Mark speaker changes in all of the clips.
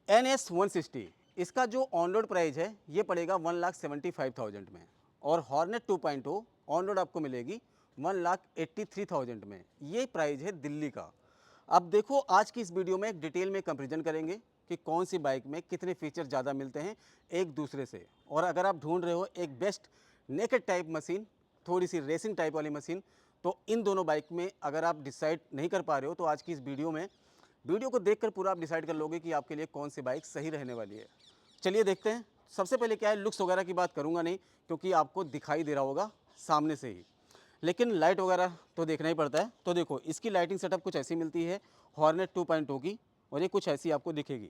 Speaker 1: NS 160 इसका जो on road price है ये पड़ेगा 1,75,000 में, और हॉर्नेट 2.0 ऑन रोड आपको मिलेगी 1,83,000 में। ये प्राइस है दिल्ली का। अब देखो आज की इस वीडियो में एक डिटेल में कंपैरिजन करेंगे कि कौन सी बाइक में कितने फीचर ज़्यादा मिलते हैं एक दूसरे से। और अगर आप ढूंढ रहे हो एक बेस्ट नेकेड टाइप मशीन, थोड़ी सी रेसिंग टाइप वाली मशीन, तो इन दोनों बाइक में अगर आप डिसाइड नहीं कर पा रहे हो तो आज की इस वीडियो को देखकर पूरा आप डिसाइड कर लोगे कि आपके लिए कौन सी बाइक सही रहने वाली है। चलिए देखते हैं। सबसे पहले क्या है, लुक्स वगैरह की बात करूंगा नहीं क्योंकि आपको दिखाई दे रहा होगा सामने से ही, लेकिन लाइट वगैरह तो देखना ही पड़ता है। तो देखो इसकी लाइटिंग सेटअप कुछ ऐसी मिलती है हॉर्नेट 2.0 की, और ये कुछ ऐसी आपको दिखेगी।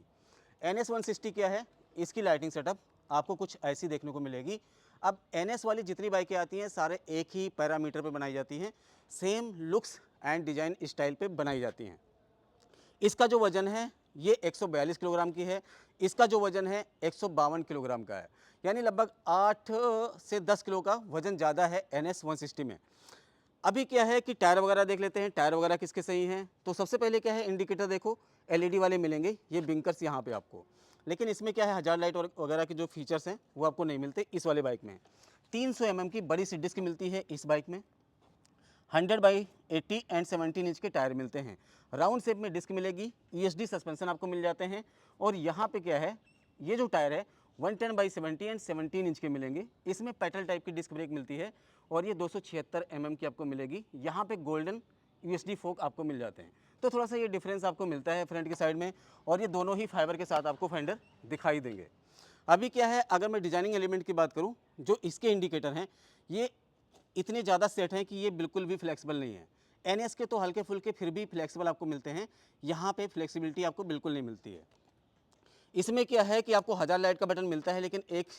Speaker 1: NS 160 क्या है, इसकी लाइटिंग सेटअप आपको कुछ ऐसी देखने को मिलेगी। अब NS वाली जितनी बाइकें आती हैं सारे एक ही पैरामीटर पे बनाई जाती हैं, same looks and design style पे बनाई जाती हैं। इसका जो वज़न है ये 142 किलोग्राम की है, इसका जो वज़न है 152 किलोग्राम का है, यानी लगभग 8 से 10 किलो का वज़न ज़्यादा है NS 160 में। अभी क्या है कि टायर वगैरह देख लेते हैं, टायर वगैरह किसके सही हैं। तो सबसे पहले क्या है, इंडिकेटर देखो LED वाले मिलेंगे, ये बिंकर्स यहाँ पे आपको, लेकिन इसमें क्या है हज़ार लाइट वगैरह के जो फीचर्स हैं वो आपको नहीं मिलते इस वाले बाइक में। 300 mm की बड़ी सी डिस्क मिलती है इस बाइक में, 100/80 एंड 17 इंच के टायर मिलते हैं, राउंड शेप में डिस्क मिलेगी, ESD सस्पेंशन आपको मिल जाते हैं। और यहाँ पे क्या है, ये जो टायर है 110/70 एंड 17 इंच के मिलेंगे। इसमें पेटल टाइप की डिस्क ब्रेक मिलती है और ये 276 mm की आपको मिलेगी। यहाँ पे गोल्डन USD फोक आपको मिल जाते हैं, तो थोड़ा सा ये डिफरेंस आपको मिलता है फ्रंट की साइड में, और ये दोनों ही फाइबर के साथ आपको फेंडर दिखाई देंगे। अभी क्या है, अगर मैं डिजाइनिंग एलिमेंट की बात करूँ, जो इसके इंडिकेटर हैं ये इतने ज़्यादा सेट हैं कि ये बिल्कुल भी फ्लेक्सिबल नहीं है। NS के तो हल्के फुल्के फिर भी फ्लेक्सिबल आपको मिलते हैं, यहाँ पे फ्लेक्सिबिलिटी आपको बिल्कुल नहीं मिलती है। इसमें क्या है कि आपको 1000 लाइट का बटन मिलता है, लेकिन एक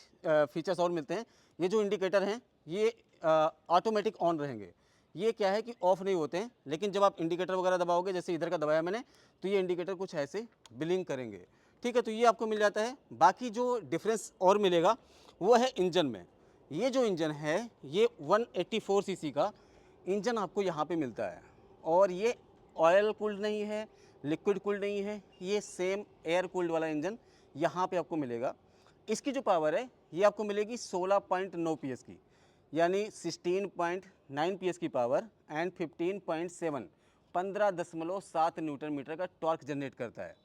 Speaker 1: फीचर्स और मिलते हैं। ये जो इंडिकेटर हैं ये ऑटोमेटिक ऑन रहेंगे, ये क्या है कि ऑफ नहीं होते हैं, लेकिन जब आप इंडिकेटर वगैरह दबाओगे, जैसे इधर का दबाया मैंने, तो ये इंडिकेटर कुछ ऐसे ब्लिंक करेंगे। ठीक है, तो ये आपको मिल जाता है। बाकी जो डिफरेंस और मिलेगा वो है इंजन में। ये जो इंजन है ये 184 सीसी का इंजन आपको यहाँ पे मिलता है, और ये ऑयल कूल्ड नहीं है, लिक्विड कूल्ड नहीं है, ये सेम एयर कूल्ड वाला इंजन यहाँ पे आपको मिलेगा। इसकी जो पावर है ये आपको मिलेगी 16.9 PS की, यानी 16.9 PS की पावर एंड 15.7 15.7 न्यूटन मीटर का टॉर्क जनरेट करता है।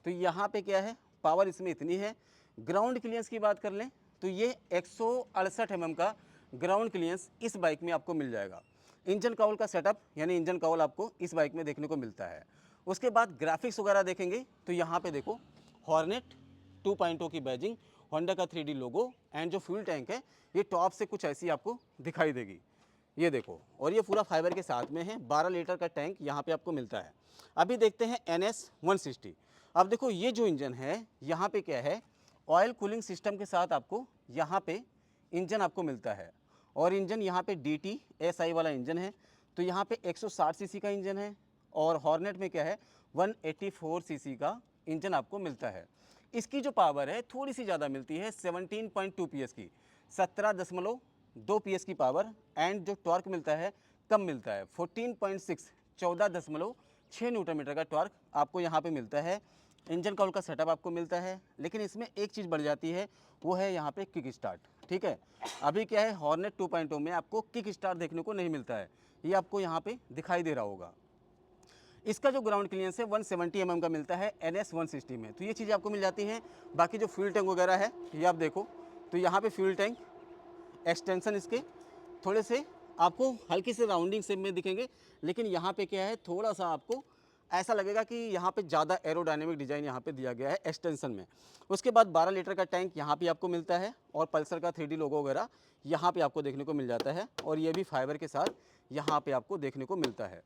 Speaker 1: तो यहाँ पे क्या है, पावर इसमें इतनी है। ग्राउंड क्लियरेंस की बात कर लें तो ये 168 mm का ग्राउंड क्लियरेंस इस बाइक में आपको मिल जाएगा। इंजन काउल का सेटअप यानी इंजन काउल आपको इस बाइक में देखने को मिलता है। उसके बाद ग्राफिक्स वगैरह देखेंगे तो यहाँ पे देखो हॉर्नेट 2.0 की बैजिंग, होंडा का 3D लोगो, एंड जो फ्यूल टैंक है ये टॉप से कुछ ऐसी आपको दिखाई देगी, ये देखो। और ये पूरा फाइबर के साथ में है, 12 लीटर का टैंक यहाँ पे आपको मिलता है। अभी देखते हैं NS 160। अब देखो ये जो इंजन है यहाँ पे क्या है, ऑयल कूलिंग सिस्टम के साथ आपको यहाँ पे इंजन आपको मिलता है, और इंजन यहाँ पे DT SI वाला इंजन है। तो यहाँ पे 160 सीसी का इंजन है, और हॉर्नेट में क्या है 184 सीसी का इंजन आपको मिलता है। इसकी जो पावर है थोड़ी सी ज़्यादा मिलती है, 17.2 PS की, 17.2 PS की पावर, एंड जो टॉर्क मिलता है कम मिलता है, 14.6 14.6 न्यूटन मीटर का टॉर्क आपको यहाँ पे मिलता है। इंजन काउल का सेटअप आपको मिलता है, लेकिन इसमें एक चीज़ बढ़ जाती है, वो है यहाँ पे किक स्टार्ट। ठीक है, अभी क्या है हॉर्नेट 2.0 में आपको किक स्टार्ट देखने को नहीं मिलता है, ये आपको यहाँ पे दिखाई दे रहा होगा। इसका जो ग्राउंड क्लियरेंस है 170 mm का मिलता है NS 160 में, तो ये चीज़ें आपको मिल जाती हैं। बाकी जो फ्यूल टैंक वगैरह है ये आप देखो, तो यहाँ पे फ्यूल टैंक एक्सटेंशन इसके थोड़े से आपको हल्की से राउंडिंग शेप में दिखेंगे, लेकिन यहाँ पे क्या है थोड़ा सा आपको ऐसा लगेगा कि यहाँ पे ज़्यादा एरोडायनेमिक डिज़ाइन यहाँ पे दिया गया है एक्सटेंशन में। उसके बाद 12 लीटर का टैंक यहाँ पे आपको मिलता है, और पल्सर का 3D लोगो वगैरह यहाँ पे आपको देखने को मिल जाता है, और ये भी फाइबर के साथ यहाँ पे आपको देखने को मिलता है।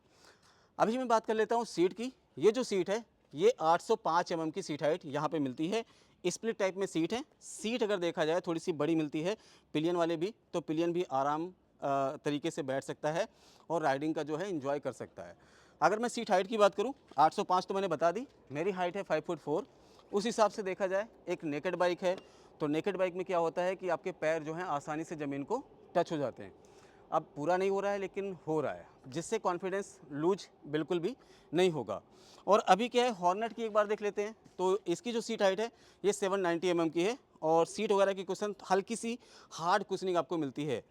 Speaker 1: अभी मैं बात कर लेता हूँ सीट की। ये जो सीट है ये 805 mm की सीट हाइट यहाँ पे मिलती है, स्प्लिट टाइप में सीट है। सीट अगर देखा जाए थोड़ी सी बड़ी मिलती है, पिलियन वाले भी, तो पिलियन भी आराम तरीके से बैठ सकता है और राइडिंग का जो है एंजॉय कर सकता है। अगर मैं सीट हाइट की बात करूँ 805 तो मैंने बता दी, मेरी हाइट है 5 फुट 4। उस हिसाब से देखा जाए एक नेकेड बाइक है, तो नेकेड बाइक में क्या होता है कि आपके पैर जो हैं आसानी से ज़मीन को टच हो जाते हैं। अब पूरा नहीं हो रहा है लेकिन हो रहा है, जिससे कॉन्फिडेंस लूज बिल्कुल भी नहीं होगा। और अभी क्या है, हॉर्नेट की एक बार देख लेते हैं। तो इसकी जो सीट हाइट है ये 790 mm की है, और सीट वगैरह की कुशन हल्की सी हार्ड कुशनिंग आपको मिलती है।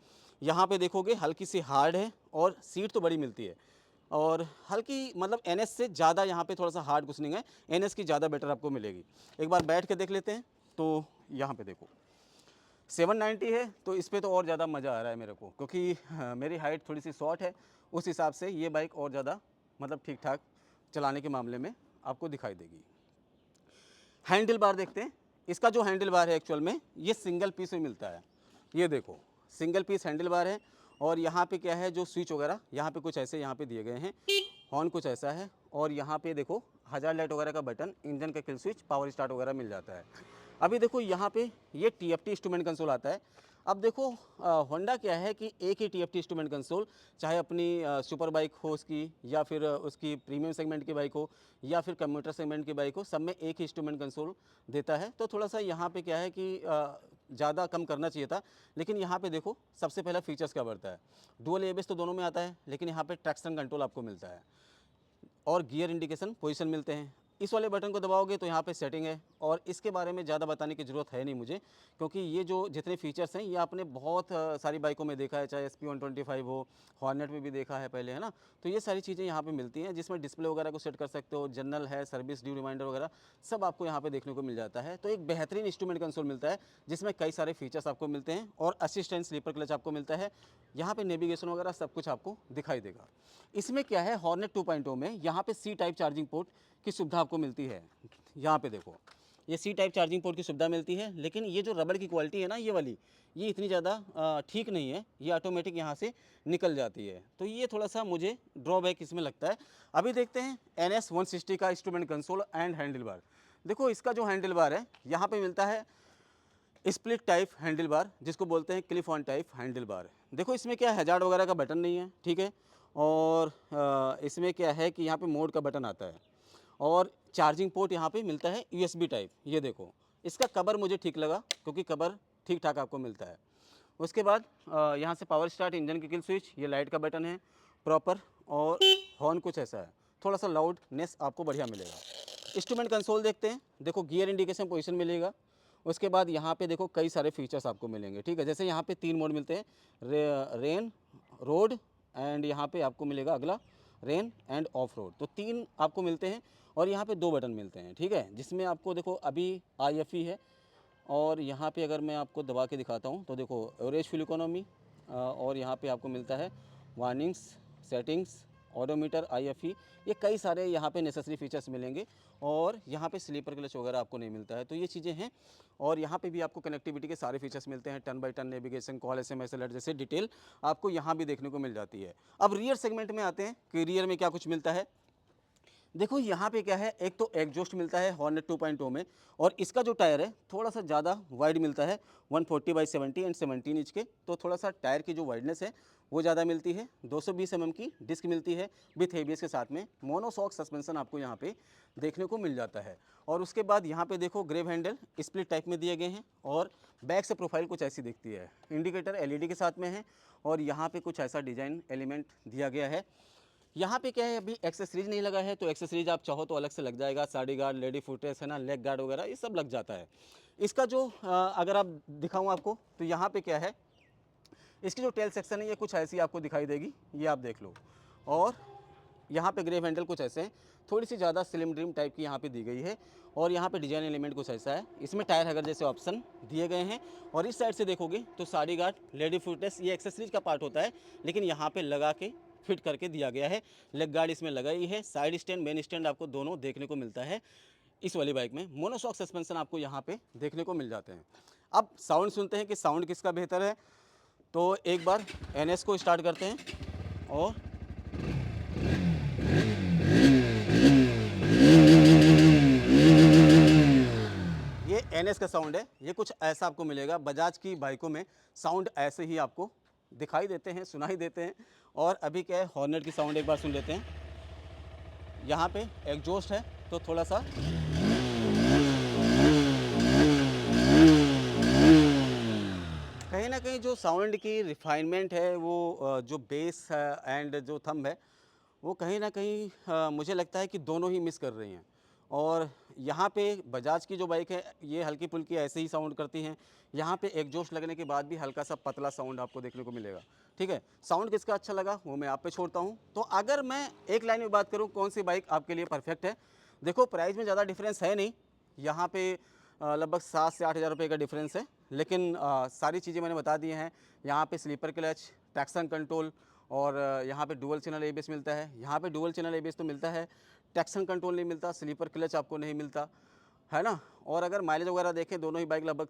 Speaker 1: यहाँ पे देखोगे हल्की सी हार्ड है, और सीट तो बड़ी मिलती है, और हल्की मतलब एनएस से ज़्यादा यहाँ पे थोड़ा सा हार्ड कुशनिंग है, एनएस की ज़्यादा बेटर आपको मिलेगी। एक बार बैठ के देख लेते हैं। तो यहाँ पे देखो 790 है, तो इस पे तो और ज़्यादा मज़ा आ रहा है मेरे को, क्योंकि मेरी हाइट थोड़ी सी शॉर्ट है, उस हिसाब से ये बाइक और ज़्यादा मतलब ठीक ठाक चलाने के मामले में आपको दिखाई देगी। हैंडल बार देखते हैं। इसका जो हैंडल बार है एक्चुअल में ये सिंगल पीस में मिलता है। ये देखो सिंगल पीस हैंडल बार है, और यहाँ पे क्या है, जो स्विच वगैरह यहाँ पे कुछ ऐसे यहाँ पे दिए गए हैं, हॉर्न कुछ ऐसा है, और यहाँ पे देखो हज़ार लाइट वगैरह का बटन, इंजन का किल स्विच, पावर स्टार्ट वगैरह मिल जाता है। अभी देखो यहाँ पे ये TFT इंस्ट्रूमेंट कंसोल आता है। अब देखो होंडा क्या है कि एक ही TFT इंस्ट्रूमेंट कंसोल, चाहे अपनी सुपर बाइक हो उसकी, या फिर उसकी प्रीमियम सेगमेंट की बाइक हो, या फिर कम्यूटर सेगमेंट की बाइक हो, सब में एक ही इंस्ट्रूमेंट कंसोल देता है। तो थोड़ा सा यहाँ पे क्या है कि ज़्यादा कम करना चाहिए था, लेकिन यहाँ पे देखो सबसे पहला फीचर्स क्या बढ़ता है, डुअल एबीएस तो दोनों में आता है, लेकिन यहाँ पे ट्रैक्शन कंट्रोल आपको मिलता है, और गियर इंडिकेशन पोजीशन मिलते हैं। इस वाले बटन को दबाओगे तो यहाँ पे सेटिंग है, और इसके बारे में ज़्यादा बताने की ज़रूरत है नहीं मुझे, क्योंकि ये जो जितने फीचर्स हैं ये आपने बहुत सारी बाइकों में देखा है, चाहे SP125 हो, हॉर्नेट में भी देखा है पहले, है ना। तो ये सारी चीज़ें यहाँ पे मिलती हैं, जिसमें डिस्प्ले वगैरह को सेट कर सकते हो, जनरल है, सर्विस ड्यू रिमाइंडर वगैरह सब आपको यहाँ पे देखने को मिल जाता है। तो एक बेहतरीन इंस्ट्रूमेंट कंसोल मिलता है, जिसमें कई सारे फीचर्स आपको मिलते हैं, और असिस्टेंट स्लीपर क्लच आपको मिलता है। यहाँ पे नेविगेशन वगैरह सब कुछ आपको दिखाई देगा। इसमें क्या है, हॉर्नेट 2.0 में यहाँ पे C टाइप चार्जिंग पोर्ट की सुविधा आपको मिलती है। यहाँ पे देखो ये C टाइप चार्जिंग पोर्ट की सुविधा मिलती है, लेकिन ये जो रबड़ की क्वालिटी है ना, ये वाली, ये इतनी ज़्यादा ठीक नहीं है, ये ऑटोमेटिक यहाँ से निकल जाती है, तो ये थोड़ा सा मुझे ड्रॉबैक इसमें लगता है। अभी देखते हैं NS 160 का instrument console and handle bar. देखो इसका जो हैंडल बार है यहाँ पे मिलता है स्प्लिट टाइप हैंडल बार, जिसको बोलते हैं clip on type handle bar. देखो इसमें क्या है, हज़ार्ड वगैरह का बटन नहीं है, ठीक है, और इसमें क्या है कि यहाँ पे मोड का बटन आता है, और चार्जिंग पोर्ट यहाँ पे मिलता है USB टाइप। ये देखो इसका कवर मुझे ठीक लगा, क्योंकि कवर ठीक ठाक आपको मिलता है। उसके बाद यहाँ से पावर स्टार्ट, इंजन की किल स्विच, ये लाइट का बटन है प्रॉपर, और हॉर्न कुछ ऐसा है, थोड़ा सा लाउडनेस आपको बढ़िया मिलेगा। इंस्ट्रूमेंट कंसोल देखते हैं। देखो गियर इंडिकेशन पोजीशन मिलेगा। उसके बाद यहाँ पे देखो कई सारे फीचर्स आपको मिलेंगे, ठीक है, जैसे यहाँ पे 3 मोड मिलते हैं, रेन, रोड, एंड यहाँ पे आपको मिलेगा अगला रेन एंड ऑफ रोड, तो 3 आपको मिलते हैं, और यहाँ पे 2 बटन मिलते हैं, ठीक है, जिसमें आपको देखो अभी IFE है, और यहाँ पे अगर मैं आपको दबा के दिखाता हूँ तो देखो एवरेज फ्यूल इकोनॉमी, और यहाँ पे आपको मिलता है वार्निंग्स, सेटिंग्स, ऑडोमीटर, IFE, ये कई सारे यहाँ पे नेसेसरी फीचर्स मिलेंगे, और यहाँ पे स्लीपर क्लच वगैरह आपको नहीं मिलता है, तो ये चीज़ें हैं। और यहाँ पे भी आपको कनेक्टिविटी के सारे फीचर्स मिलते हैं, turn by turn navigation, call, SMS alert जैसे डिटेल आपको यहाँ भी देखने को मिल जाती है। अब रियर सेगमेंट में आते हैं कि रियर में क्या कुछ मिलता है। देखो यहाँ पे क्या है, एक तो एग्जॉस्ट मिलता है हॉर्नेट 2.0 में, और इसका जो टायर है थोड़ा सा ज़्यादा वाइड मिलता है, 140/70 एंड 17 इंच के, तो थोड़ा सा टायर की जो वाइडनेस है वो ज़्यादा मिलती है। 220 mm की डिस्क मिलती है विथ ABS के साथ में। मोनोशॉक सस्पेंशन आपको यहाँ पे देखने को मिल जाता है। और उसके बाद यहाँ पे देखो ग्रेव हैंडल स्प्लिट टाइप में दिए गए हैं, और बैक से प्रोफाइल कुछ ऐसी दिखती है। इंडिकेटर LED के साथ में है, और यहाँ पे कुछ ऐसा डिज़ाइन एलिमेंट दिया गया है। यहाँ पे क्या है, अभी एक्सेसरीज नहीं लगा है, तो एक्सेसरीज आप चाहो तो अलग से लग जाएगा, साड़ी गार्ड, लेडी फुटरेस्ट है ना, लेग गार्ड वगैरह ये सब लग जाता है। इसका जो अगर आप दिखाऊँ आपको, तो यहाँ पे क्या है, इसकी जो टेल सेक्शन है ये कुछ ऐसी आपको दिखाई देगी, ये आप देख लो। और यहाँ पे ग्रेव हैंडल कुछ ऐसे हैं, थोड़ी सी ज़्यादा स्लिम ड्रीम टाइप की यहाँ पे दी गई है, और यहाँ पे डिजाइन एलिमेंट कुछ ऐसा है। इसमें टायर हैगर जैसे ऑप्शन दिए गए हैं, और इस साइड से देखोगे तो साड़ी गार्ड, लेडी फुटरेस्ट ये एक्सेसरीज का पार्ट होता है, लेकिन यहाँ पे लगा के फिट करके दिया गया है। लेग गार्ड इसमें लगा ही है, साइड स्टैंड, मेन स्टैंड आपको दोनों देखने को मिलता है इस वाली बाइक में। मोनोशॉक सस्पेंशन आपको यहाँ पे देखने को मिल जाते हैं। अब साउंड सुनते हैं कि साउंड किसका बेहतर है, तो एक बार NS को स्टार्ट करते हैं, और ये NS का साउंड है, ये कुछ ऐसा आपको मिलेगा। बजाज की बाइकों में साउंड ऐसे ही आपको दिखाई देते हैं, सुनाई देते हैं। और अभी क्या है, हॉर्नेट की साउंड एक बार सुन लेते हैं। यहाँ पे एग्जॉस्ट है, तो थोड़ा सा कहीं ना कहीं जो साउंड की रिफाइनमेंट है वो जो बेस है एंड जो थंब है वो कहीं ना कहीं मुझे लगता है कि दोनों ही मिस कर रही हैं। और यहाँ पे बजाज की जो बाइक है ये हल्की फुल्की ऐसे ही साउंड करती हैं। यहाँ पे एग्जॉस्ट लगने के बाद भी हल्का सा पतला साउंड आपको देखने को मिलेगा। ठीक है, साउंड किसका अच्छा लगा वो मैं आप पे छोड़ता हूँ। तो अगर मैं एक लाइन में बात करूँ कौन सी बाइक आपके लिए परफेक्ट है, देखो प्राइस में ज़्यादा डिफरेंस है नहीं, यहाँ पे लगभग 7 से 8 हज़ार रुपये का डिफरेंस है, लेकिन सारी चीज़ें मैंने बता दी हैं। यहाँ पे स्लीपर क्लच, ट्रैक्शन कंट्रोल और यहाँ पे डुअल चैनल एबीएस मिलता है। यहाँ पे डुअल चैनल एबीएस तो मिलता है, ट्रैक्शन कंट्रोल नहीं मिलता, स्लीपर क्लच आपको नहीं मिलता है ना। और अगर माइलेज वगैरह देखें दोनों ही बाइक लगभग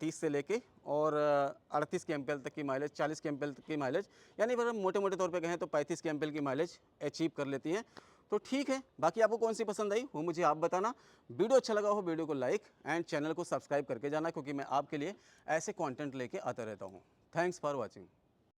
Speaker 1: 30 से लेके और 38 के एमपीएल तक की माइलेज, 40 के एमपीएल तक की माइलेज, यानी अगर मोटे मोटे तौर पे कहें तो 35 के एमपीएल की माइलेज अचीव कर लेती हैं। तो ठीक है, बाकी आपको कौन सी पसंद आई वो मुझे आप बताना। वीडियो अच्छा लगा हो वीडियो को लाइक एंड चैनल को सब्सक्राइब करके जाना, क्योंकि मैं आपके लिए ऐसे कंटेंट लेके आता रहता हूँ। Thanks for watching.